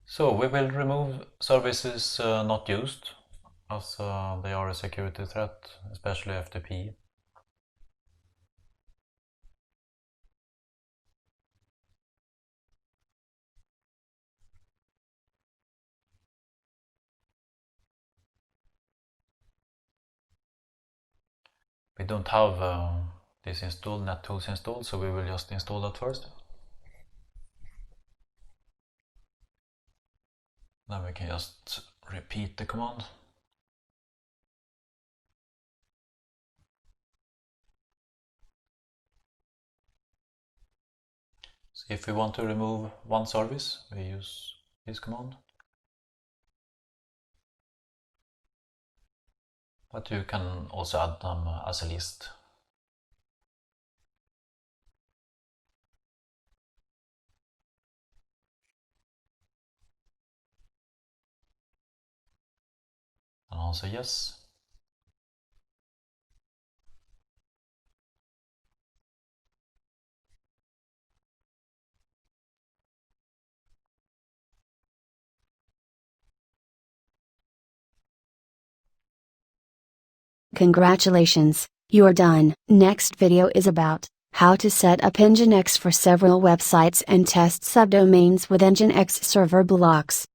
So we will remove services not used, as they are a security threat, especially FTP. We don't have this installed, NetTools installed, so we will just install that first. Then we can just repeat the command. So if we want to remove one service, we use this command. But you can also add them as a list. And also yes. Congratulations, you are done. Next video is about how to set up NGINX for several websites and test subdomains with NGINX server blocks.